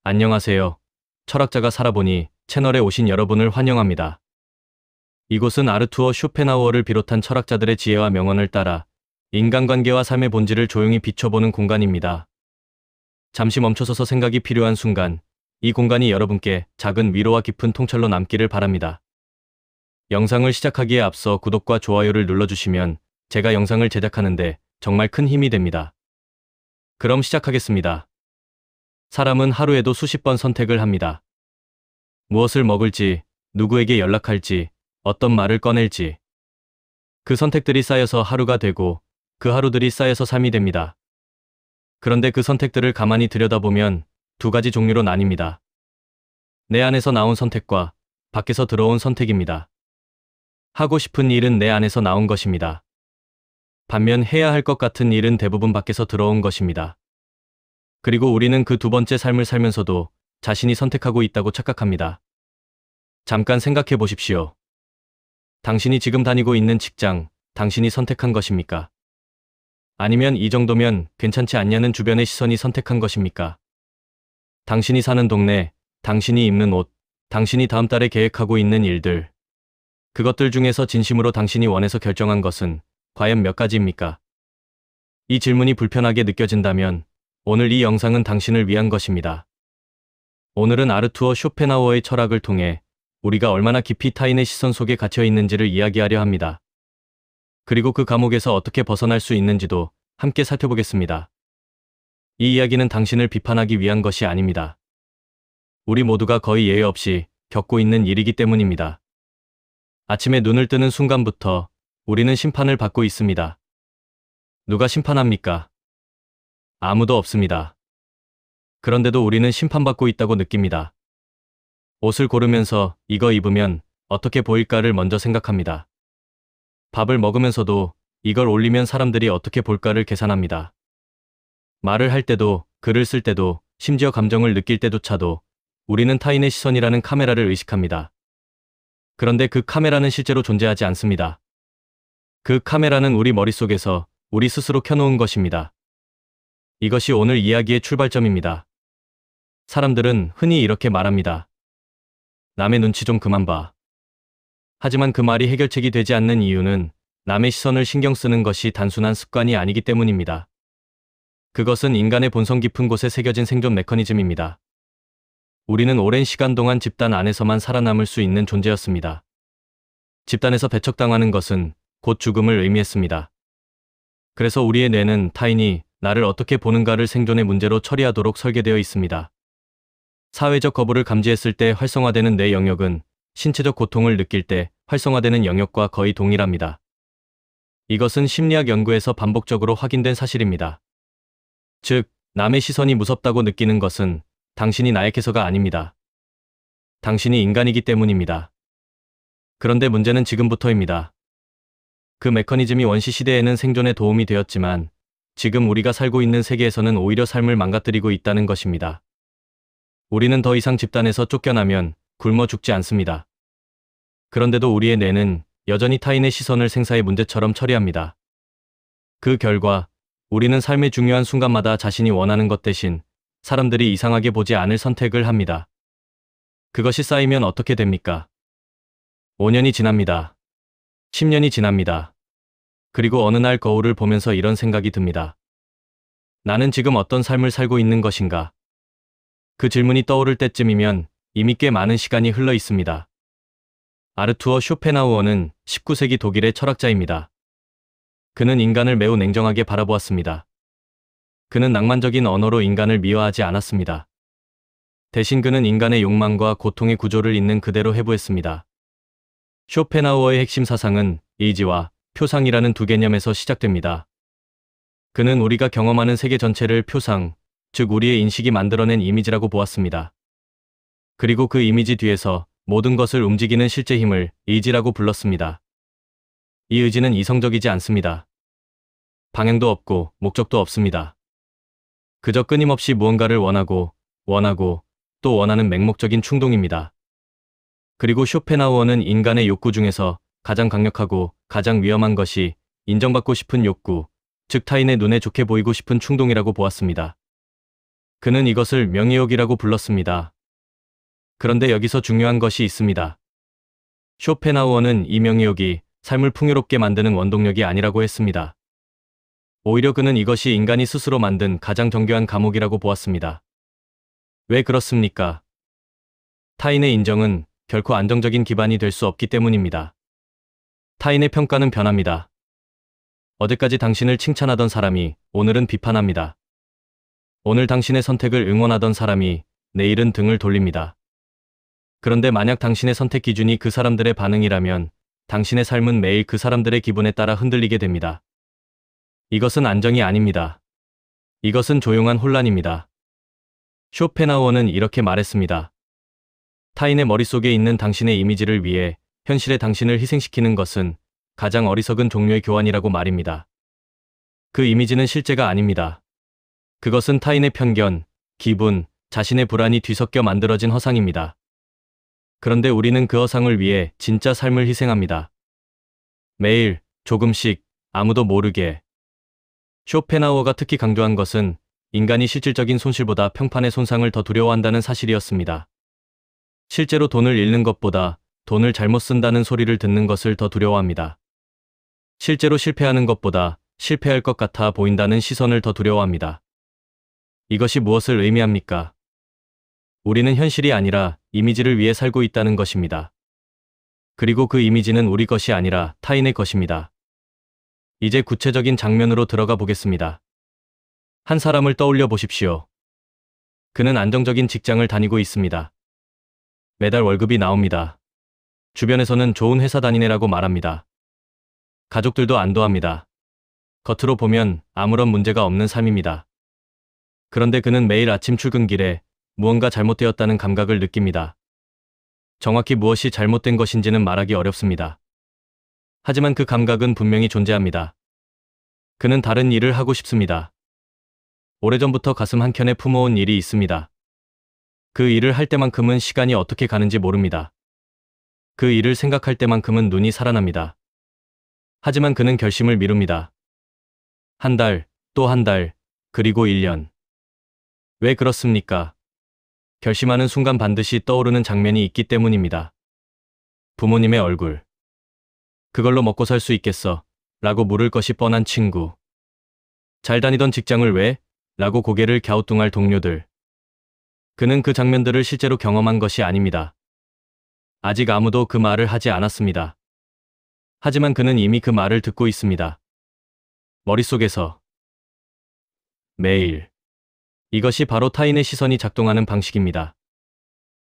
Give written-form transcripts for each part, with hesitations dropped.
안녕하세요. 철학자가 살아보니 채널에 오신 여러분을 환영합니다. 이곳은 아르투어 쇼펜하우어를 비롯한 철학자들의 지혜와 명언을 따라 인간관계와 삶의 본질을 조용히 비춰보는 공간입니다. 잠시 멈춰서서 생각이 필요한 순간, 이 공간이 여러분께 작은 위로와 깊은 통찰로 남기를 바랍니다. 영상을 시작하기에 앞서 구독과 좋아요를 눌러주시면 제가 영상을 제작하는데 정말 큰 힘이 됩니다. 그럼 시작하겠습니다. 사람은 하루에도 수십 번 선택을 합니다. 무엇을 먹을지, 누구에게 연락할지, 어떤 말을 꺼낼지. 그 선택들이 쌓여서 하루가 되고 그 하루들이 쌓여서 삶이 됩니다. 그런데 그 선택들을 가만히 들여다보면 두 가지 종류로 나뉩니다. 내 안에서 나온 선택과 밖에서 들어온 선택입니다. 하고 싶은 일은 내 안에서 나온 것입니다. 반면 해야 할 것 같은 일은 대부분 밖에서 들어온 것입니다. 그리고 우리는 그 두 번째 삶을 살면서도 자신이 선택하고 있다고 착각합니다. 잠깐 생각해 보십시오. 당신이 지금 다니고 있는 직장, 당신이 선택한 것입니까? 아니면 이 정도면 괜찮지 않냐는 주변의 시선이 선택한 것입니까? 당신이 사는 동네, 당신이 입는 옷, 당신이 다음 달에 계획하고 있는 일들. 그것들 중에서 진심으로 당신이 원해서 결정한 것은 과연 몇 가지입니까? 이 질문이 불편하게 느껴진다면 오늘 이 영상은 당신을 위한 것입니다. 오늘은 아르투어 쇼펜하우어의 철학을 통해 우리가 얼마나 깊이 타인의 시선 속에 갇혀 있는지를 이야기하려 합니다. 그리고 그 감옥에서 어떻게 벗어날 수 있는지도 함께 살펴보겠습니다. 이 이야기는 당신을 비판하기 위한 것이 아닙니다. 우리 모두가 거의 예외 없이 겪고 있는 일이기 때문입니다. 아침에 눈을 뜨는 순간부터 우리는 심판을 받고 있습니다. 누가 심판합니까? 아무도 없습니다. 그런데도 우리는 심판받고 있다고 느낍니다. 옷을 고르면서 이거 입으면 어떻게 보일까를 먼저 생각합니다. 밥을 먹으면서도 이걸 올리면 사람들이 어떻게 볼까를 계산합니다. 말을 할 때도, 글을 쓸 때도, 심지어 감정을 느낄 때조차도 우리는 타인의 시선이라는 카메라를 의식합니다. 그런데 그 카메라는 실제로 존재하지 않습니다. 그 카메라는 우리 머릿속에서 우리 스스로 켜놓은 것입니다. 이것이 오늘 이야기의 출발점입니다. 사람들은 흔히 이렇게 말합니다. 남의 눈치 좀 그만 봐. 하지만 그 말이 해결책이 되지 않는 이유는 남의 시선을 신경 쓰는 것이 단순한 습관이 아니기 때문입니다. 그것은 인간의 본성 깊은 곳에 새겨진 생존 메커니즘입니다. 우리는 오랜 시간 동안 집단 안에서만 살아남을 수 있는 존재였습니다. 집단에서 배척당하는 것은 곧 죽음을 의미했습니다. 그래서 우리의 뇌는 타인이 나를 어떻게 보는가를 생존의 문제로 처리하도록 설계되어 있습니다. 사회적 거부를 감지했을 때 활성화되는 뇌 영역은 신체적 고통을 느낄 때 활성화되는 영역과 거의 동일합니다. 이것은 심리학 연구에서 반복적으로 확인된 사실입니다. 즉, 남의 시선이 무섭다고 느끼는 것은 당신이 나약해서가 아닙니다. 당신이 인간이기 때문입니다. 그런데 문제는 지금부터입니다. 그 메커니즘이 원시 시대에는 생존에 도움이 되었지만 지금 우리가 살고 있는 세계에서는 오히려 삶을 망가뜨리고 있다는 것입니다. 우리는 더 이상 집단에서 쫓겨나면 굶어 죽지 않습니다. 그런데도 우리의 뇌는 여전히 타인의 시선을 생사의 문제처럼 처리합니다. 그 결과 우리는 삶의 중요한 순간마다 자신이 원하는 것 대신 사람들이 이상하게 보지 않을 선택을 합니다. 그것이 쌓이면 어떻게 됩니까? 5년이 지납니다. 10년이 지납니다. 그리고 어느 날 거울을 보면서 이런 생각이 듭니다. 나는 지금 어떤 삶을 살고 있는 것인가? 그 질문이 떠오를 때쯤이면 이미 꽤 많은 시간이 흘러 있습니다. 아르투어 쇼펜하우어는 19세기 독일의 철학자입니다. 그는 인간을 매우 냉정하게 바라보았습니다. 그는 낭만적인 언어로 인간을 미화하지 않았습니다. 대신 그는 인간의 욕망과 고통의 구조를 있는 그대로 해부했습니다. 쇼펜하우어의 핵심 사상은 의지와 표상이라는 두 개념에서 시작됩니다. 그는 우리가 경험하는 세계 전체를 표상, 즉 우리의 인식이 만들어낸 이미지라고 보았습니다. 그리고 그 이미지 뒤에서 모든 것을 움직이는 실제 힘을 의지라고 불렀습니다. 이 의지는 이성적이지 않습니다. 방향도 없고 목적도 없습니다. 그저 끊임없이 무언가를 원하고 또 원하는 맹목적인 충동입니다. 그리고 쇼펜하우어는 인간의 욕구 중에서 가장 강력하고 가장 위험한 것이 인정받고 싶은 욕구, 즉 타인의 눈에 좋게 보이고 싶은 충동이라고 보았습니다. 그는 이것을 명예욕이라고 불렀습니다. 그런데 여기서 중요한 것이 있습니다. 쇼펜하우어는 이 명예욕이 삶을 풍요롭게 만드는 원동력이 아니라고 했습니다. 오히려 그는 이것이 인간이 스스로 만든 가장 정교한 감옥이라고 보았습니다. 왜 그렇습니까? 타인의 인정은 결코 안정적인 기반이 될 수 없기 때문입니다. 타인의 평가는 변합니다. 어제까지 당신을 칭찬하던 사람이 오늘은 비판합니다. 오늘 당신의 선택을 응원하던 사람이 내일은 등을 돌립니다. 그런데 만약 당신의 선택 기준이 그 사람들의 반응이라면 당신의 삶은 매일 그 사람들의 기분에 따라 흔들리게 됩니다. 이것은 안정이 아닙니다. 이것은 조용한 혼란입니다. 쇼펜하우어는 이렇게 말했습니다. 타인의 머릿속에 있는 당신의 이미지를 위해 현실의 당신을 희생시키는 것은 가장 어리석은 종류의 교환이라고 말입니다. 그 이미지는 실제가 아닙니다. 그것은 타인의 편견, 기분, 자신의 불안이 뒤섞여 만들어진 허상입니다. 그런데 우리는 그 허상을 위해 진짜 삶을 희생합니다. 매일, 조금씩, 아무도 모르게. 쇼펜하우어가 특히 강조한 것은 인간이 실질적인 손실보다 평판의 손상을 더 두려워한다는 사실이었습니다. 실제로 돈을 잃는 것보다 돈을 잘못 쓴다는 소리를 듣는 것을 더 두려워합니다. 실제로 실패하는 것보다 실패할 것 같아 보인다는 시선을 더 두려워합니다. 이것이 무엇을 의미합니까? 우리는 현실이 아니라 이미지를 위해 살고 있다는 것입니다. 그리고 그 이미지는 우리 것이 아니라 타인의 것입니다. 이제 구체적인 장면으로 들어가 보겠습니다. 한 사람을 떠올려 보십시오. 그는 안정적인 직장을 다니고 있습니다. 매달 월급이 나옵니다. 주변에서는 좋은 회사 다니네라고 말합니다. 가족들도 안도합니다. 겉으로 보면 아무런 문제가 없는 삶입니다. 그런데 그는 매일 아침 출근길에 무언가 잘못되었다는 감각을 느낍니다. 정확히 무엇이 잘못된 것인지는 말하기 어렵습니다. 하지만 그 감각은 분명히 존재합니다. 그는 다른 일을 하고 싶습니다. 오래전부터 가슴 한켠에 품어온 일이 있습니다. 그 일을 할 때만큼은 시간이 어떻게 가는지 모릅니다. 그 일을 생각할 때만큼은 눈이 살아납니다. 하지만 그는 결심을 미룹니다. 한 달, 또 한 달, 그리고 1년. 왜 그렇습니까? 결심하는 순간 반드시 떠오르는 장면이 있기 때문입니다. 부모님의 얼굴. 그걸로 먹고 살 수 있겠어? 라고 물을 것이 뻔한 친구. 잘 다니던 직장을 왜? 라고 고개를 갸우뚱할 동료들. 그는 그 장면들을 실제로 경험한 것이 아닙니다. 아직 아무도 그 말을 하지 않았습니다. 하지만 그는 이미 그 말을 듣고 있습니다. 머릿속에서. 매일. 이것이 바로 타인의 시선이 작동하는 방식입니다.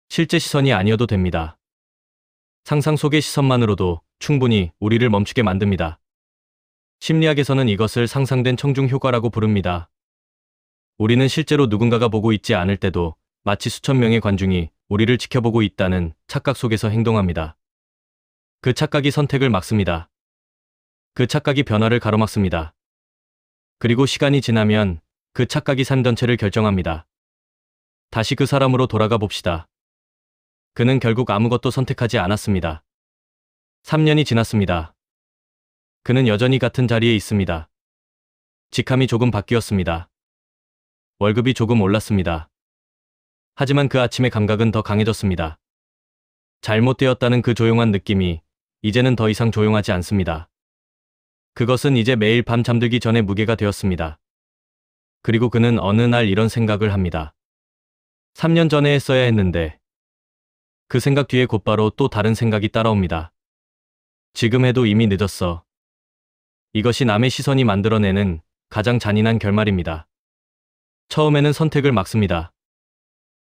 실제 시선이 아니어도 됩니다. 상상 속의 시선만으로도 충분히 우리를 멈추게 만듭니다. 심리학에서는 이것을 상상된 청중 효과라고 부릅니다. 우리는 실제로 누군가가 보고 있지 않을 때도 마치 수천 명의 관중이 우리를 지켜보고 있다는 착각 속에서 행동합니다. 그 착각이 선택을 막습니다. 그 착각이 변화를 가로막습니다. 그리고 시간이 지나면 그 착각이 삶 전체를 결정합니다. 다시 그 사람으로 돌아가 봅시다. 그는 결국 아무것도 선택하지 않았습니다. 3년이 지났습니다. 그는 여전히 같은 자리에 있습니다. 직함이 조금 바뀌었습니다. 월급이 조금 올랐습니다. 하지만 그 아침의 감각은 더 강해졌습니다. 잘못되었다는 그 조용한 느낌이 이제는 더 이상 조용하지 않습니다. 그것은 이제 매일 밤 잠들기 전에 무게가 되었습니다. 그리고 그는 어느 날 이런 생각을 합니다. 3년 전에 했어야 했는데. 그 생각 뒤에 곧바로 또 다른 생각이 따라옵니다. 지금 해도 이미 늦었어. 이것이 남의 시선이 만들어내는 가장 잔인한 결말입니다. 처음에는 선택을 막습니다.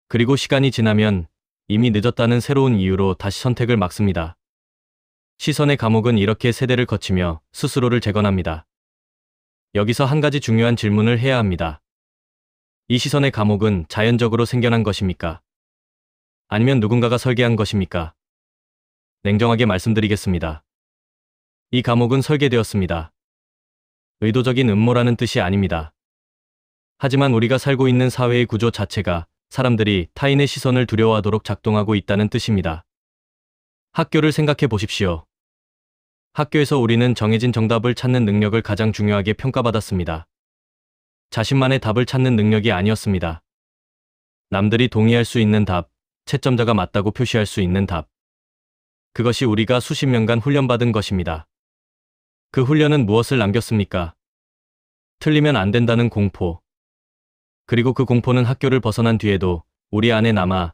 그리고 시간이 지나면 이미 늦었다는 새로운 이유로 다시 선택을 막습니다. 시선의 감옥은 이렇게 세대를 거치며 스스로를 재건합니다. 여기서 한 가지 중요한 질문을 해야 합니다. 이 시선의 감옥은 자연적으로 생겨난 것입니까? 아니면 누군가가 설계한 것입니까? 냉정하게 말씀드리겠습니다. 이 감옥은 설계되었습니다. 의도적인 음모라는 뜻이 아닙니다. 하지만 우리가 살고 있는 사회의 구조 자체가 사람들이 타인의 시선을 두려워하도록 작동하고 있다는 뜻입니다. 학교를 생각해 보십시오. 학교에서 우리는 정해진 정답을 찾는 능력을 가장 중요하게 평가받았습니다. 자신만의 답을 찾는 능력이 아니었습니다. 남들이 동의할 수 있는 답, 채점자가 맞다고 표시할 수 있는 답. 그것이 우리가 수십 년간 훈련받은 것입니다. 그 훈련은 무엇을 남겼습니까? 틀리면 안 된다는 공포. 그리고 그 공포는 학교를 벗어난 뒤에도 우리 안에 남아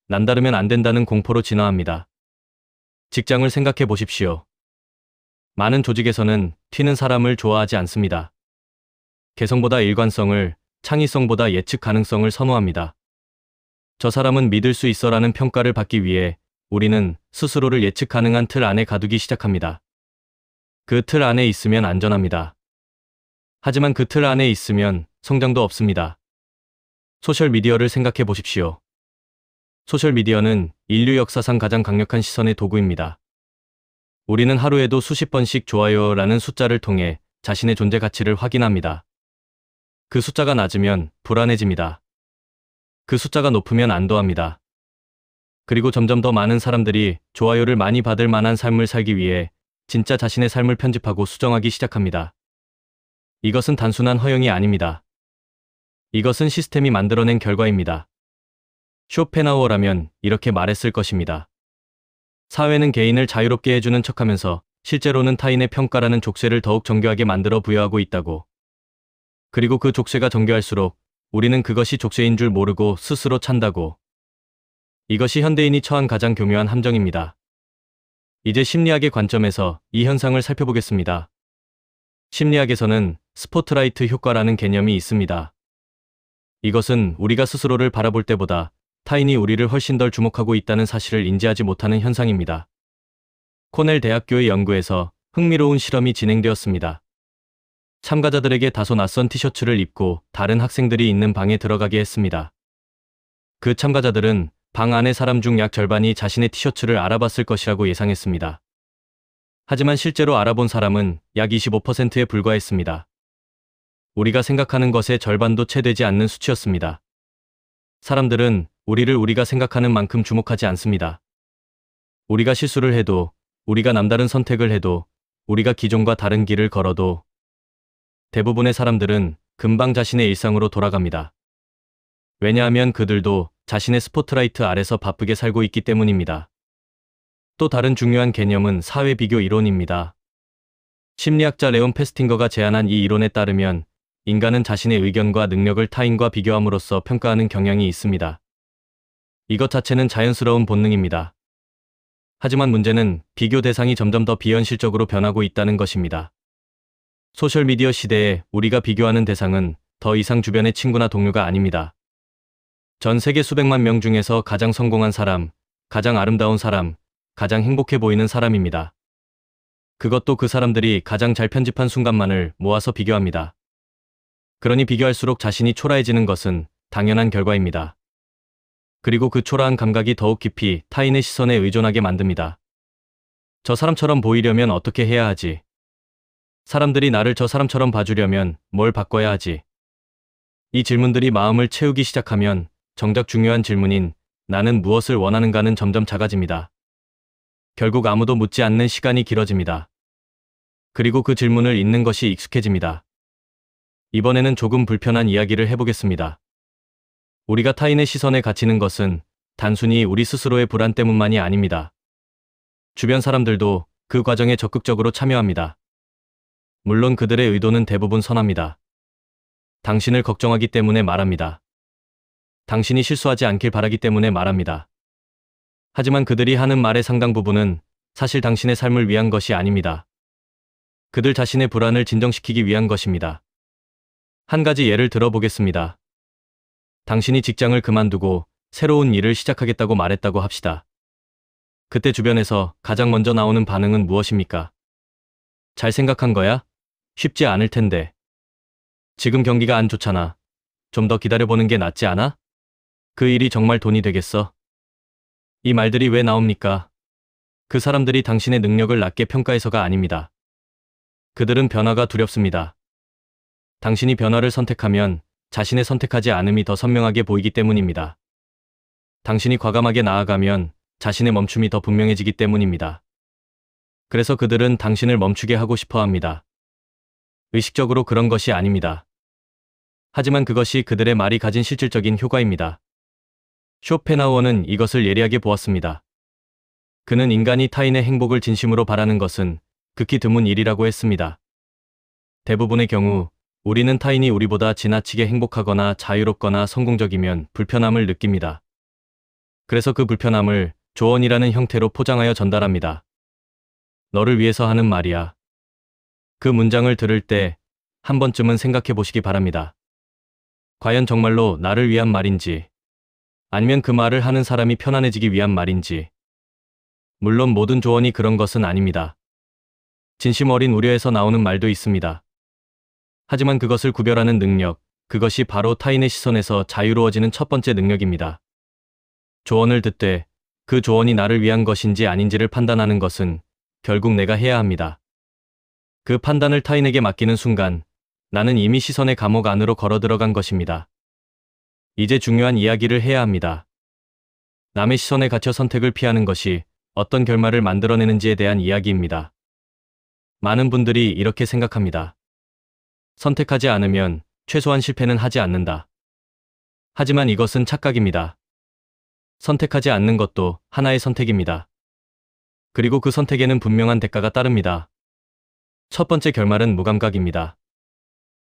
남다르면 안 된다는 공포로 진화합니다. 직장을 생각해 보십시오. 많은 조직에서는 튀는 사람을 좋아하지 않습니다. 개성보다 일관성을, 창의성보다 예측 가능성을 선호합니다. 저 사람은 믿을 수 있어라는 평가를 받기 위해 우리는 스스로를 예측 가능한 틀 안에 가두기 시작합니다. 그 틀 안에 있으면 안전합니다. 하지만 그 틀 안에 있으면 성장도 없습니다. 소셜미디어를 생각해 보십시오. 소셜미디어는 인류 역사상 가장 강력한 시선의 도구입니다. 우리는 하루에도 수십 번씩 좋아요라는 숫자를 통해 자신의 존재 가치를 확인합니다. 그 숫자가 낮으면 불안해집니다. 그 숫자가 높으면 안도합니다. 그리고 점점 더 많은 사람들이 좋아요를 많이 받을 만한 삶을 살기 위해 진짜 자신의 삶을 편집하고 수정하기 시작합니다. 이것은 단순한 허영이 아닙니다. 이것은 시스템이 만들어낸 결과입니다. 쇼펜하우어라면 이렇게 말했을 것입니다. 사회는 개인을 자유롭게 해주는 척하면서 실제로는 타인의 평가라는 족쇄를 더욱 정교하게 만들어 부여하고 있다고. 그리고 그 족쇄가 정교할수록 우리는 그것이 족쇄인 줄 모르고 스스로 찬다고. 이것이 현대인이 처한 가장 교묘한 함정입니다. 이제 심리학의 관점에서 이 현상을 살펴보겠습니다. 심리학에서는 스포트라이트 효과라는 개념이 있습니다. 이것은 우리가 스스로를 바라볼 때보다 타인이 우리를 훨씬 덜 주목하고 있다는 사실을 인지하지 못하는 현상입니다. 코넬 대학교의 연구에서 흥미로운 실험이 진행되었습니다. 참가자들에게 다소 낯선 티셔츠를 입고 다른 학생들이 있는 방에 들어가게 했습니다. 그 참가자들은 방 안의 사람 중 약 절반이 자신의 티셔츠를 알아봤을 것이라고 예상했습니다. 하지만 실제로 알아본 사람은 약 25%에 불과했습니다. 우리가 생각하는 것의 절반도 채 되지 않는 수치였습니다. 사람들은 우리를 우리가 생각하는 만큼 주목하지 않습니다. 우리가 실수를 해도, 우리가 남다른 선택을 해도, 우리가 기존과 다른 길을 걸어도 대부분의 사람들은 금방 자신의 일상으로 돌아갑니다. 왜냐하면 그들도 자신의 스포트라이트 아래서 바쁘게 살고 있기 때문입니다. 또 다른 중요한 개념은 사회 비교 이론입니다. 심리학자 레온 페스팅거가 제안한 이 이론에 따르면 인간은 자신의 의견과 능력을 타인과 비교함으로써 평가하는 경향이 있습니다. 이것 자체는 자연스러운 본능입니다. 하지만 문제는 비교 대상이 점점 더 비현실적으로 변하고 있다는 것입니다. 소셜미디어 시대에 우리가 비교하는 대상은 더 이상 주변의 친구나 동료가 아닙니다. 전 세계 수백만 명 중에서 가장 성공한 사람, 가장 아름다운 사람, 가장 행복해 보이는 사람입니다. 그것도 그 사람들이 가장 잘 편집한 순간만을 모아서 비교합니다. 그러니 비교할수록 자신이 초라해지는 것은 당연한 결과입니다. 그리고 그 초라한 감각이 더욱 깊이 타인의 시선에 의존하게 만듭니다. 저 사람처럼 보이려면 어떻게 해야 하지? 사람들이 나를 저 사람처럼 봐주려면 뭘 바꿔야 하지? 이 질문들이 마음을 채우기 시작하면 정작 중요한 질문인 나는 무엇을 원하는가는 점점 작아집니다. 결국 아무도 묻지 않는 시간이 길어집니다. 그리고 그 질문을 잇는 것이 익숙해집니다. 이번에는 조금 불편한 이야기를 해보겠습니다. 우리가 타인의 시선에 갇히는 것은 단순히 우리 스스로의 불안 때문만이 아닙니다. 주변 사람들도 그 과정에 적극적으로 참여합니다. 물론 그들의 의도는 대부분 선합니다. 당신을 걱정하기 때문에 말합니다. 당신이 실수하지 않길 바라기 때문에 말합니다. 하지만 그들이 하는 말의 상당 부분은 사실 당신의 삶을 위한 것이 아닙니다. 그들 자신의 불안을 진정시키기 위한 것입니다. 한 가지 예를 들어보겠습니다. 당신이 직장을 그만두고 새로운 일을 시작하겠다고 말했다고 합시다. 그때 주변에서 가장 먼저 나오는 반응은 무엇입니까? 잘 생각한 거야? 쉽지 않을 텐데. 지금 경기가 안 좋잖아. 좀 더 기다려보는 게 낫지 않아? 그 일이 정말 돈이 되겠어? 이 말들이 왜 나옵니까? 그 사람들이 당신의 능력을 낮게 평가해서가 아닙니다. 그들은 변화가 두렵습니다. 당신이 변화를 선택하면 자신의 선택하지 않음이 더 선명하게 보이기 때문입니다. 당신이 과감하게 나아가면 자신의 멈춤이 더 분명해지기 때문입니다. 그래서 그들은 당신을 멈추게 하고 싶어 합니다. 의식적으로 그런 것이 아닙니다. 하지만 그것이 그들의 말이 가진 실질적인 효과입니다. 쇼펜하우어는 이것을 예리하게 보았습니다. 그는 인간이 타인의 행복을 진심으로 바라는 것은 극히 드문 일이라고 했습니다. 대부분의 경우 우리는 타인이 우리보다 지나치게 행복하거나 자유롭거나 성공적이면 불편함을 느낍니다. 그래서 그 불편함을 조언이라는 형태로 포장하여 전달합니다. 너를 위해서 하는 말이야. 그 문장을 들을 때 한 번쯤은 생각해 보시기 바랍니다. 과연 정말로 나를 위한 말인지, 아니면 그 말을 하는 사람이 편안해지기 위한 말인지. 물론 모든 조언이 그런 것은 아닙니다. 진심 어린 우려에서 나오는 말도 있습니다. 하지만 그것을 구별하는 능력, 그것이 바로 타인의 시선에서 자유로워지는 첫 번째 능력입니다. 조언을 듣되 그 조언이 나를 위한 것인지 아닌지를 판단하는 것은 결국 내가 해야 합니다. 그 판단을 타인에게 맡기는 순간 나는 이미 시선의 감옥 안으로 걸어 들어간 것입니다. 이제 중요한 이야기를 해야 합니다. 남의 시선에 갇혀 선택을 피하는 것이 어떤 결말을 만들어내는지에 대한 이야기입니다. 많은 분들이 이렇게 생각합니다. 선택하지 않으면 최소한 실패는 하지 않는다. 하지만 이것은 착각입니다. 선택하지 않는 것도 하나의 선택입니다. 그리고 그 선택에는 분명한 대가가 따릅니다. 첫 번째 결말은 무감각입니다.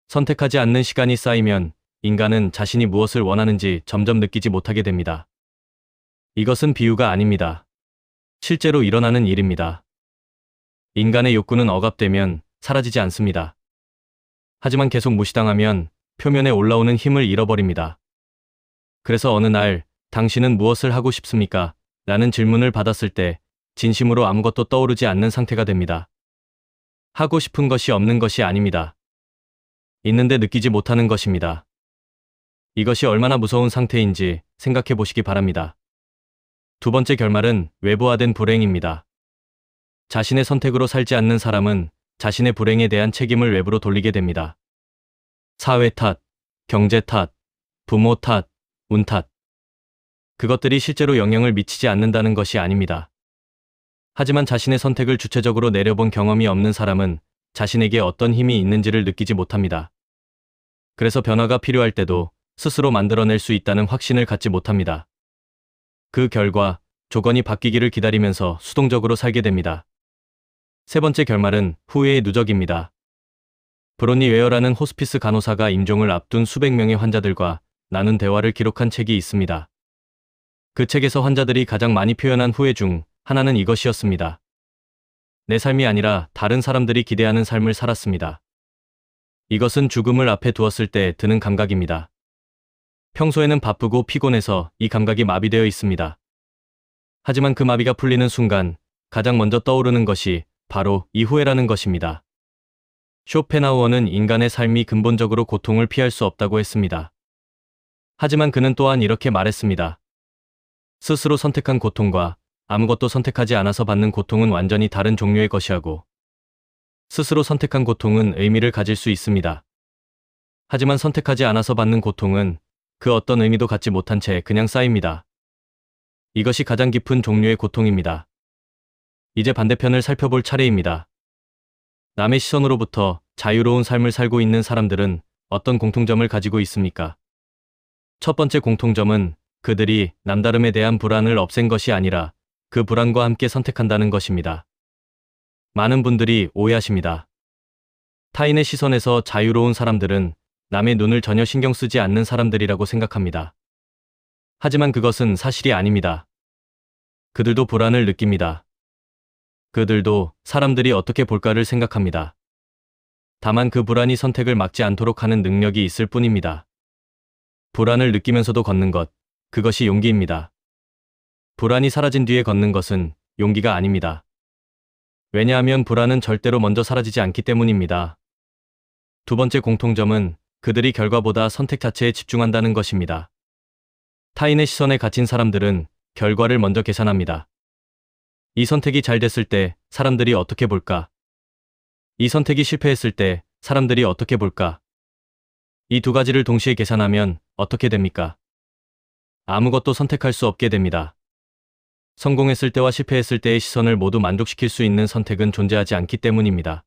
선택하지 않는 시간이 쌓이면 인간은 자신이 무엇을 원하는지 점점 느끼지 못하게 됩니다. 이것은 비유가 아닙니다. 실제로 일어나는 일입니다. 인간의 욕구는 억압되면 사라지지 않습니다. 하지만 계속 무시당하면 표면에 올라오는 힘을 잃어버립니다. 그래서 어느 날 당신은 무엇을 하고 싶습니까? 라는 질문을 받았을 때 진심으로 아무것도 떠오르지 않는 상태가 됩니다. 하고 싶은 것이 없는 것이 아닙니다. 있는데 느끼지 못하는 것입니다. 이것이 얼마나 무서운 상태인지 생각해 보시기 바랍니다. 두 번째 결말은 외부화된 불행입니다. 자신의 선택으로 살지 않는 사람은 자신의 불행에 대한 책임을 외부로 돌리게 됩니다. 사회 탓, 경제 탓, 부모 탓, 운 탓. 그것들이 실제로 영향을 미치지 않는다는 것이 아닙니다. 하지만 자신의 선택을 주체적으로 내려본 경험이 없는 사람은 자신에게 어떤 힘이 있는지를 느끼지 못합니다. 그래서 변화가 필요할 때도 스스로 만들어낼 수 있다는 확신을 갖지 못합니다. 그 결과 조건이 바뀌기를 기다리면서 수동적으로 살게 됩니다. 세 번째 결말은 후회의 누적입니다. 브로니 웨어라는 호스피스 간호사가 임종을 앞둔 수백 명의 환자들과 나눈 대화를 기록한 책이 있습니다. 그 책에서 환자들이 가장 많이 표현한 후회 중 하나는 이것이었습니다. 내 삶이 아니라 다른 사람들이 기대하는 삶을 살았습니다. 이것은 죽음을 앞에 두었을 때 드는 감각입니다. 평소에는 바쁘고 피곤해서 이 감각이 마비되어 있습니다. 하지만 그 마비가 풀리는 순간 가장 먼저 떠오르는 것이 바로 이 후회라는 것입니다. 쇼펜하우어는 인간의 삶이 근본적으로 고통을 피할 수 없다고 했습니다. 하지만 그는 또한 이렇게 말했습니다. 스스로 선택한 고통과 아무것도 선택하지 않아서 받는 고통은 완전히 다른 종류의 것이하고, 스스로 선택한 고통은 의미를 가질 수 있습니다. 하지만 선택하지 않아서 받는 고통은 그 어떤 의미도 갖지 못한 채 그냥 쌓입니다. 이것이 가장 깊은 종류의 고통입니다. 이제 반대편을 살펴볼 차례입니다. 남의 시선으로부터 자유로운 삶을 살고 있는 사람들은 어떤 공통점을 가지고 있습니까? 첫 번째 공통점은 그들이 남다름에 대한 불안을 없앤 것이 아니라 그 불안과 함께 선택한다는 것입니다. 많은 분들이 오해하십니다. 타인의 시선에서 자유로운 사람들은 남의 눈을 전혀 신경 쓰지 않는 사람들이라고 생각합니다. 하지만 그것은 사실이 아닙니다. 그들도 불안을 느낍니다. 그들도 사람들이 어떻게 볼까를 생각합니다. 다만 그 불안이 선택을 막지 않도록 하는 능력이 있을 뿐입니다. 불안을 느끼면서도 걷는 것, 그것이 용기입니다. 불안이 사라진 뒤에 걷는 것은 용기가 아닙니다. 왜냐하면 불안은 절대로 먼저 사라지지 않기 때문입니다. 두 번째 공통점은 그들이 결과보다 선택 자체에 집중한다는 것입니다. 타인의 시선에 갇힌 사람들은 결과를 먼저 계산합니다. 이 선택이 잘 됐을 때 사람들이 어떻게 볼까? 이 선택이 실패했을 때 사람들이 어떻게 볼까? 이 두 가지를 동시에 계산하면 어떻게 됩니까? 아무것도 선택할 수 없게 됩니다. 성공했을 때와 실패했을 때의 시선을 모두 만족시킬 수 있는 선택은 존재하지 않기 때문입니다.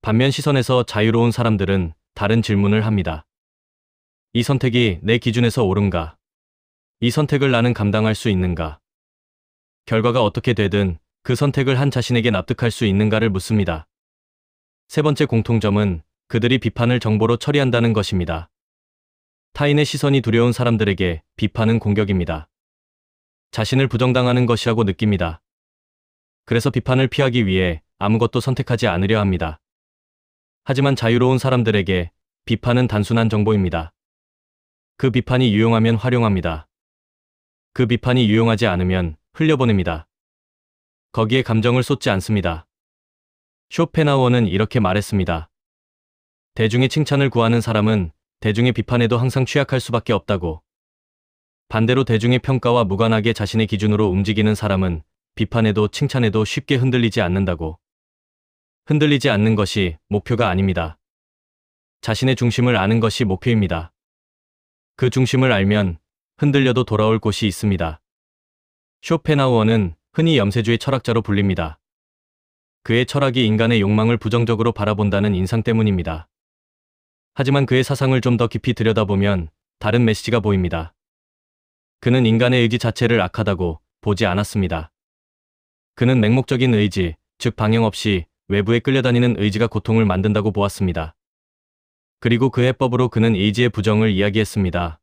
반면 시선에서 자유로운 사람들은 다른 질문을 합니다. 이 선택이 내 기준에서 옳은가? 이 선택을 나는 감당할 수 있는가? 결과가 어떻게 되든 그 선택을 한 자신에게 납득할 수 있는가를 묻습니다. 세 번째 공통점은 그들이 비판을 정보로 처리한다는 것입니다. 타인의 시선이 두려운 사람들에게 비판은 공격입니다. 자신을 부정당하는 것이라고 느낍니다. 그래서 비판을 피하기 위해 아무것도 선택하지 않으려 합니다. 하지만 자유로운 사람들에게 비판은 단순한 정보입니다. 그 비판이 유용하면 활용합니다. 그 비판이 유용하지 않으면 흘려보냅니다. 거기에 감정을 쏟지 않습니다. 쇼펜하우어는 이렇게 말했습니다. 대중의 칭찬을 구하는 사람은 대중의 비판에도 항상 취약할 수밖에 없다고. 반대로 대중의 평가와 무관하게 자신의 기준으로 움직이는 사람은 비판에도 칭찬에도 쉽게 흔들리지 않는다고. 흔들리지 않는 것이 목표가 아닙니다. 자신의 중심을 아는 것이 목표입니다. 그 중심을 알면 흔들려도 돌아올 곳이 있습니다. 쇼펜하우어는 흔히 염세주의 철학자로 불립니다. 그의 철학이 인간의 욕망을 부정적으로 바라본다는 인상 때문입니다. 하지만 그의 사상을 좀 더 깊이 들여다보면 다른 메시지가 보입니다. 그는 인간의 의지 자체를 악하다고 보지 않았습니다. 그는 맹목적인 의지, 즉 방향 없이 외부에 끌려다니는 의지가 고통을 만든다고 보았습니다. 그리고 그 해법으로 그는 의지의 부정을 이야기했습니다.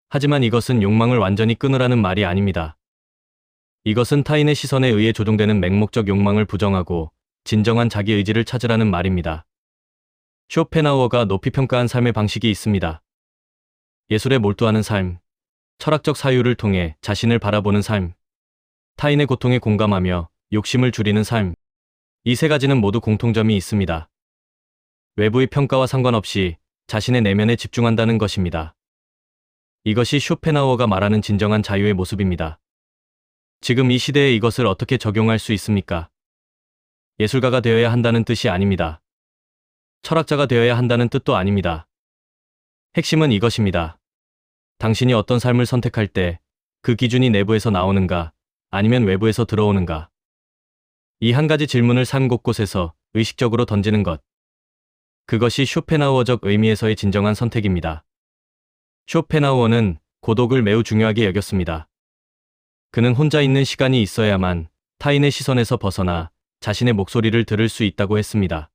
하지만 이것은 욕망을 완전히 끊으라는 말이 아닙니다. 이것은 타인의 시선에 의해 조종되는 맹목적 욕망을 부정하고 진정한 자기 의지를 찾으라는 말입니다. 쇼펜하우어가 높이 평가한 삶의 방식이 있습니다. 예술에 몰두하는 삶, 철학적 사유를 통해 자신을 바라보는 삶, 타인의 고통에 공감하며 욕심을 줄이는 삶. 이 세 가지는 모두 공통점이 있습니다. 외부의 평가와 상관없이 자신의 내면에 집중한다는 것입니다. 이것이 쇼펜하우어가 말하는 진정한 자유의 모습입니다. 지금 이 시대에 이것을 어떻게 적용할 수 있습니까? 예술가가 되어야 한다는 뜻이 아닙니다. 철학자가 되어야 한다는 뜻도 아닙니다. 핵심은 이것입니다. 당신이 어떤 삶을 선택할 때 그 기준이 내부에서 나오는가, 아니면 외부에서 들어오는가? 이 한 가지 질문을 삶 곳곳에서 의식적으로 던지는 것. 그것이 쇼펜하우어적 의미에서의 진정한 선택입니다. 쇼펜하우어는 고독을 매우 중요하게 여겼습니다. 그는 혼자 있는 시간이 있어야만 타인의 시선에서 벗어나 자신의 목소리를 들을 수 있다고 했습니다.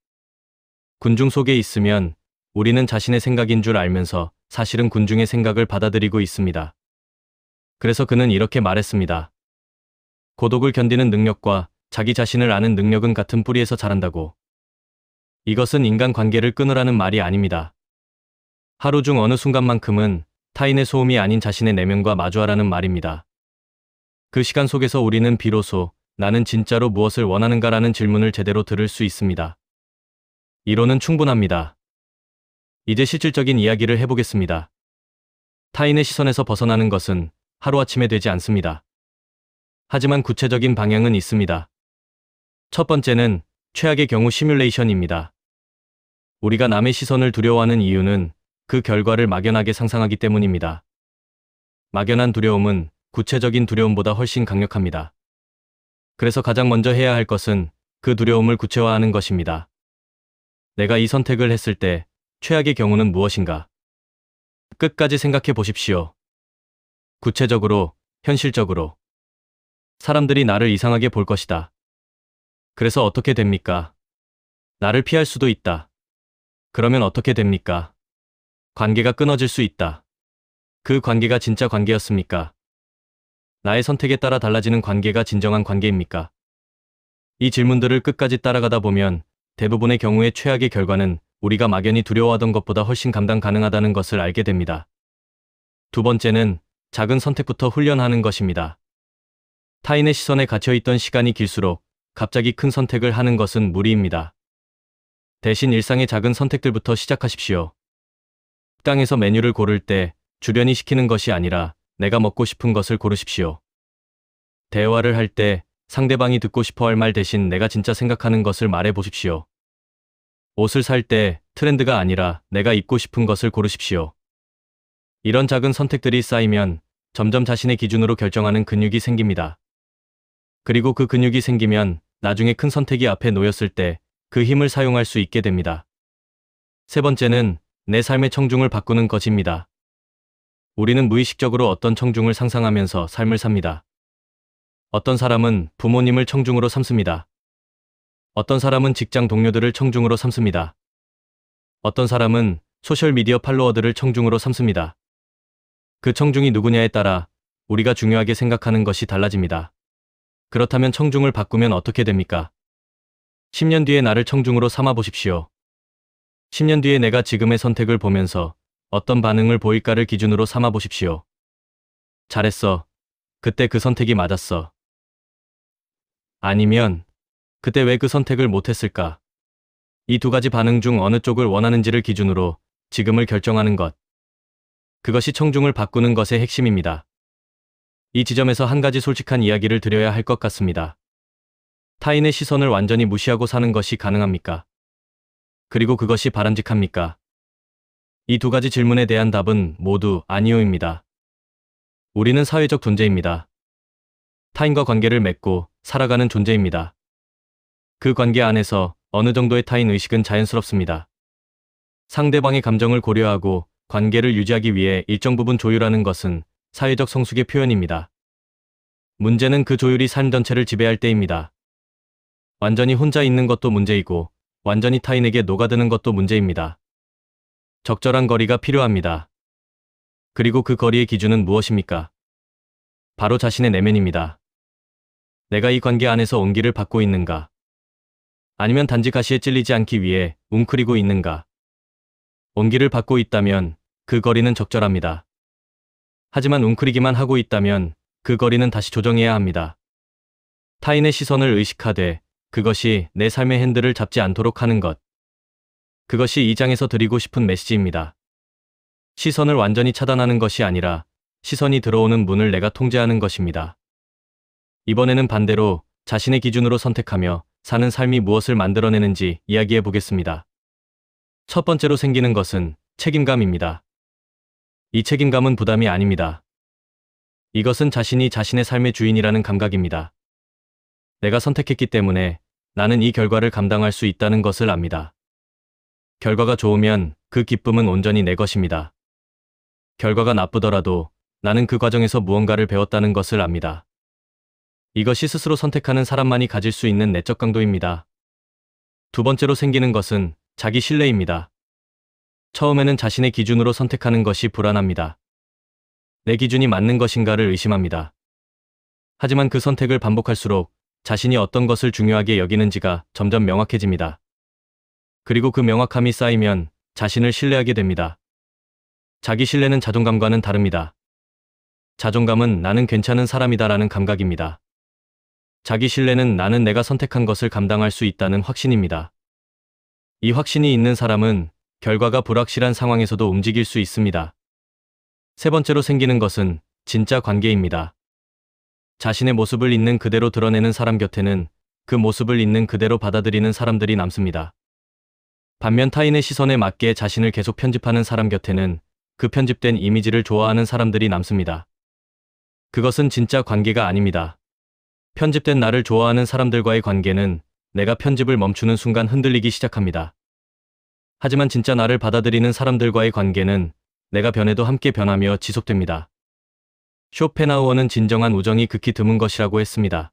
군중 속에 있으면 우리는 자신의 생각인 줄 알면서 사실은 군중의 생각을 받아들이고 있습니다. 그래서 그는 이렇게 말했습니다. 고독을 견디는 능력과 자기 자신을 아는 능력은 같은 뿌리에서 자란다고. 이것은 인간 관계를 끊으라는 말이 아닙니다. 하루 중 어느 순간만큼은 타인의 소음이 아닌 자신의 내면과 마주하라는 말입니다. 그 시간 속에서 우리는 비로소 나는 진짜로 무엇을 원하는가라는 질문을 제대로 들을 수 있습니다. 이론은 충분합니다. 이제 실질적인 이야기를 해보겠습니다. 타인의 시선에서 벗어나는 것은 하루아침에 되지 않습니다. 하지만 구체적인 방향은 있습니다. 첫 번째는 최악의 경우 시뮬레이션입니다. 우리가 남의 시선을 두려워하는 이유는 그 결과를 막연하게 상상하기 때문입니다. 막연한 두려움은 구체적인 두려움보다 훨씬 강력합니다. 그래서 가장 먼저 해야 할 것은 그 두려움을 구체화하는 것입니다. 내가 이 선택을 했을 때 최악의 경우는 무엇인가? 끝까지 생각해 보십시오. 구체적으로, 현실적으로. 사람들이 나를 이상하게 볼 것이다. 그래서 어떻게 됩니까? 나를 피할 수도 있다. 그러면 어떻게 됩니까? 관계가 끊어질 수 있다. 그 관계가 진짜 관계였습니까? 나의 선택에 따라 달라지는 관계가 진정한 관계입니까? 이 질문들을 끝까지 따라가다 보면 대부분의 경우의 최악의 결과는 우리가 막연히 두려워하던 것보다 훨씬 감당 가능하다는 것을 알게 됩니다. 두 번째는 작은 선택부터 훈련하는 것입니다. 타인의 시선에 갇혀있던 시간이 길수록 갑자기 큰 선택을 하는 것은 무리입니다. 대신 일상의 작은 선택들부터 시작하십시오. 식당에서 메뉴를 고를 때 주변이 시키는 것이 아니라 내가 먹고 싶은 것을 고르십시오. 대화를 할 때 상대방이 듣고 싶어 할 말 대신 내가 진짜 생각하는 것을 말해 보십시오. 옷을 살 때 트렌드가 아니라 내가 입고 싶은 것을 고르십시오. 이런 작은 선택들이 쌓이면 점점 자신의 기준으로 결정하는 근육이 생깁니다. 그리고 그 근육이 생기면 나중에 큰 선택이 앞에 놓였을 때 그 힘을 사용할 수 있게 됩니다. 세 번째는 내 삶의 청중을 바꾸는 것입니다. 우리는 무의식적으로 어떤 청중을 상상하면서 삶을 삽니다. 어떤 사람은 부모님을 청중으로 삼습니다. 어떤 사람은 직장 동료들을 청중으로 삼습니다. 어떤 사람은 소셜미디어 팔로워들을 청중으로 삼습니다. 그 청중이 누구냐에 따라 우리가 중요하게 생각하는 것이 달라집니다. 그렇다면 청중을 바꾸면 어떻게 됩니까? 10년 뒤에 나를 청중으로 삼아 보십시오. 10년 뒤에 내가 지금의 선택을 보면서 어떤 반응을 보일까를 기준으로 삼아 보십시오. 잘했어. 그때 그 선택이 맞았어. 아니면 그때 왜 그 선택을 못했을까? 이 두 가지 반응 중 어느 쪽을 원하는지를 기준으로 지금을 결정하는 것. 그것이 청중을 바꾸는 것의 핵심입니다. 이 지점에서 한 가지 솔직한 이야기를 드려야 할 것 같습니다. 타인의 시선을 완전히 무시하고 사는 것이 가능합니까? 그리고 그것이 바람직합니까? 이 두 가지 질문에 대한 답은 모두 아니오입니다. 우리는 사회적 존재입니다. 타인과 관계를 맺고 살아가는 존재입니다. 그 관계 안에서 어느 정도의 타인 의식은 자연스럽습니다. 상대방의 감정을 고려하고 관계를 유지하기 위해 일정 부분 조율하는 것은 사회적 성숙의 표현입니다. 문제는 그 조율이 삶 전체를 지배할 때입니다. 완전히 혼자 있는 것도 문제이고 완전히 타인에게 녹아드는 것도 문제입니다. 적절한 거리가 필요합니다. 그리고 그 거리의 기준은 무엇입니까? 바로 자신의 내면입니다. 내가 이 관계 안에서 온기를 받고 있는가? 아니면 단지 가시에 찔리지 않기 위해 웅크리고 있는가? 온기를 받고 있다면 그 거리는 적절합니다. 하지만 웅크리기만 하고 있다면 그 거리는 다시 조정해야 합니다. 타인의 시선을 의식하되 그것이 내 삶의 핸들을 잡지 않도록 하는 것. 그것이 이 장에서 드리고 싶은 메시지입니다. 시선을 완전히 차단하는 것이 아니라 시선이 들어오는 문을 내가 통제하는 것입니다. 이번에는 반대로 자신의 기준으로 선택하며 사는 삶이 무엇을 만들어내는지 이야기해 보겠습니다. 첫 번째로 생기는 것은 책임감입니다. 이 책임감은 부담이 아닙니다. 이것은 자신이 자신의 삶의 주인이라는 감각입니다. 내가 선택했기 때문에 나는 이 결과를 감당할 수 있다는 것을 압니다. 결과가 좋으면 그 기쁨은 온전히 내 것입니다. 결과가 나쁘더라도 나는 그 과정에서 무언가를 배웠다는 것을 압니다. 이것이 스스로 선택하는 사람만이 가질 수 있는 내적 강도입니다. 두 번째로 생기는 것은 자기 신뢰입니다. 처음에는 자신의 기준으로 선택하는 것이 불안합니다. 내 기준이 맞는 것인가를 의심합니다. 하지만 그 선택을 반복할수록 자신이 어떤 것을 중요하게 여기는지가 점점 명확해집니다. 그리고 그 명확함이 쌓이면 자신을 신뢰하게 됩니다. 자기 신뢰는 자존감과는 다릅니다. 자존감은 나는 괜찮은 사람이다라는 감각입니다. 자기 신뢰는 나는 내가 선택한 것을 감당할 수 있다는 확신입니다. 이 확신이 있는 사람은 결과가 불확실한 상황에서도 움직일 수 있습니다. 세 번째로 생기는 것은 진짜 관계입니다. 자신의 모습을 있는 그대로 드러내는 사람 곁에는 그 모습을 있는 그대로 받아들이는 사람들이 남습니다. 반면 타인의 시선에 맞게 자신을 계속 편집하는 사람 곁에는 그 편집된 이미지를 좋아하는 사람들이 남습니다. 그것은 진짜 관계가 아닙니다. 편집된 나를 좋아하는 사람들과의 관계는 내가 편집을 멈추는 순간 흔들리기 시작합니다. 하지만 진짜 나를 받아들이는 사람들과의 관계는 내가 변해도 함께 변하며 지속됩니다. 쇼펜하우어는 진정한 우정이 극히 드문 것이라고 했습니다.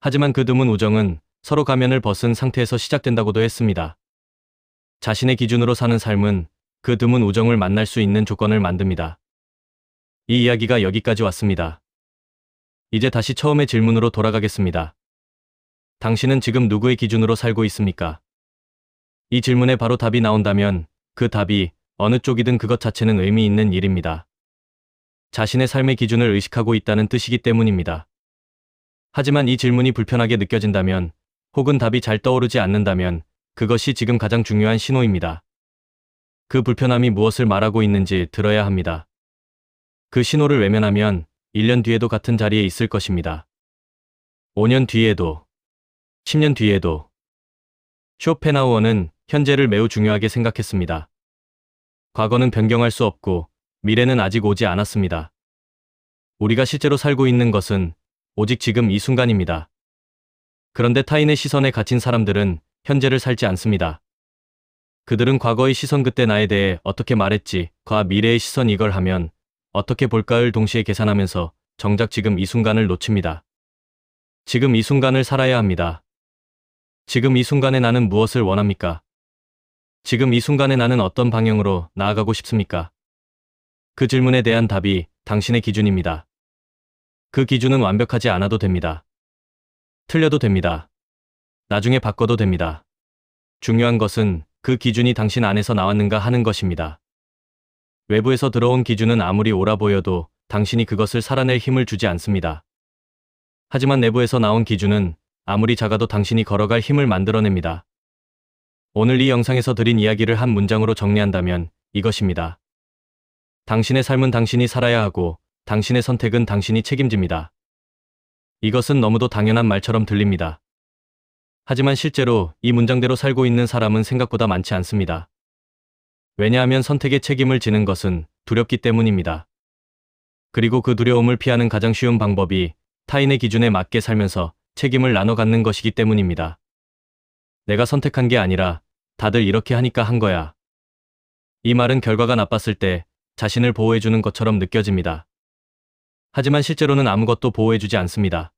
하지만 그 드문 우정은 서로 가면을 벗은 상태에서 시작된다고도 했습니다. 자신의 기준으로 사는 삶은 그 드문 우정을 만날 수 있는 조건을 만듭니다. 이 이야기가 여기까지 왔습니다. 이제 다시 처음의 질문으로 돌아가겠습니다. 당신은 지금 누구의 기준으로 살고 있습니까? 이 질문에 바로 답이 나온다면 그 답이 어느 쪽이든 그것 자체는 의미 있는 일입니다. 자신의 삶의 기준을 의식하고 있다는 뜻이기 때문입니다. 하지만 이 질문이 불편하게 느껴진다면 혹은 답이 잘 떠오르지 않는다면 그것이 지금 가장 중요한 신호입니다. 그 불편함이 무엇을 말하고 있는지 들어야 합니다. 그 신호를 외면하면 1년 뒤에도 같은 자리에 있을 것입니다. 5년 뒤에도, 10년 뒤에도. 쇼펜하우어는 현재를 매우 중요하게 생각했습니다. 과거는 변경할 수 없고 미래는 아직 오지 않았습니다. 우리가 실제로 살고 있는 것은 오직 지금 이 순간입니다. 그런데 타인의 시선에 갇힌 사람들은 현재를 살지 않습니다. 그들은 과거의 시선 그때 나에 대해 어떻게 말했지, 과 미래의 시선 이걸 하면 어떻게 볼까를 동시에 계산하면서 정작 지금 이 순간을 놓칩니다. 지금 이 순간을 살아야 합니다. 지금 이 순간에 나는 무엇을 원합니까? 지금 이 순간에 나는 어떤 방향으로 나아가고 싶습니까? 그 질문에 대한 답이 당신의 기준입니다. 그 기준은 완벽하지 않아도 됩니다. 틀려도 됩니다. 나중에 바꿔도 됩니다. 중요한 것은 그 기준이 당신 안에서 나왔는가 하는 것입니다. 외부에서 들어온 기준은 아무리 옳아 보여도 당신이 그것을 살아낼 힘을 주지 않습니다. 하지만 내부에서 나온 기준은 아무리 작아도 당신이 걸어갈 힘을 만들어냅니다. 오늘 이 영상에서 드린 이야기를 한 문장으로 정리한다면 이것입니다. 당신의 삶은 당신이 살아야 하고 당신의 선택은 당신이 책임집니다. 이것은 너무도 당연한 말처럼 들립니다. 하지만 실제로 이 문장대로 살고 있는 사람은 생각보다 많지 않습니다. 왜냐하면 선택의 책임을 지는 것은 두렵기 때문입니다. 그리고 그 두려움을 피하는 가장 쉬운 방법이 타인의 기준에 맞게 살면서 책임을 나눠 갖는 것이기 때문입니다. 내가 선택한 게 아니라 다들 이렇게 하니까 한 거야. 이 말은 결과가 나빴을 때 자신을 보호해주는 것처럼 느껴집니다. 하지만 실제로는 아무것도 보호해주지 않습니다.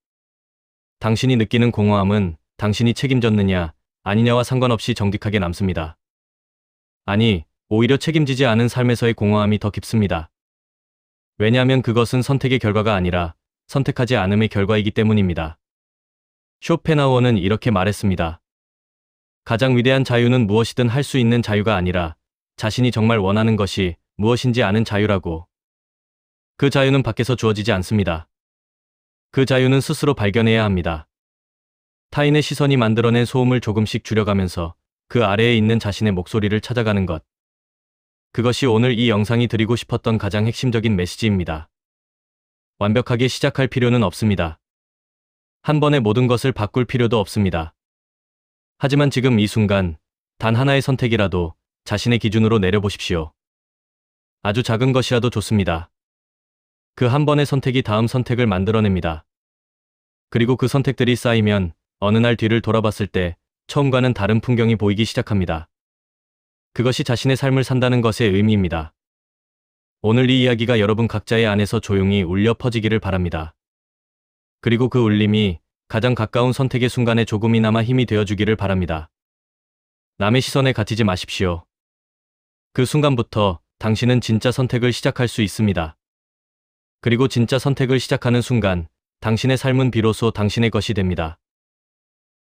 당신이 느끼는 공허함은 당신이 책임졌느냐 아니냐와 상관없이 정직하게 남습니다. 아니, 오히려 책임지지 않은 삶에서의 공허함이 더 깊습니다. 왜냐하면 그것은 선택의 결과가 아니라 선택하지 않음의 결과이기 때문입니다. 쇼펜하우어는 이렇게 말했습니다. 가장 위대한 자유는 무엇이든 할 수 있는 자유가 아니라 자신이 정말 원하는 것이 무엇인지 아는 자유라고. 그 자유는 밖에서 주어지지 않습니다. 그 자유는 스스로 발견해야 합니다. 타인의 시선이 만들어낸 소음을 조금씩 줄여가면서 그 아래에 있는 자신의 목소리를 찾아가는 것. 그것이 오늘 이 영상이 드리고 싶었던 가장 핵심적인 메시지입니다. 완벽하게 시작할 필요는 없습니다. 한 번에 모든 것을 바꿀 필요도 없습니다. 하지만 지금 이 순간 단 하나의 선택이라도 자신의 기준으로 내려보십시오. 아주 작은 것이라도 좋습니다. 그 한 번의 선택이 다음 선택을 만들어냅니다. 그리고 그 선택들이 쌓이면 어느 날 뒤를 돌아봤을 때 처음과는 다른 풍경이 보이기 시작합니다. 그것이 자신의 삶을 산다는 것의 의미입니다. 오늘 이 이야기가 여러분 각자의 안에서 조용히 울려 퍼지기를 바랍니다. 그리고 그 울림이 가장 가까운 선택의 순간에 조금이나마 힘이 되어주기를 바랍니다. 남의 시선에 갇히지 마십시오. 그 순간부터 당신은 진짜 선택을 시작할 수 있습니다. 그리고 진짜 선택을 시작하는 순간 당신의 삶은 비로소 당신의 것이 됩니다.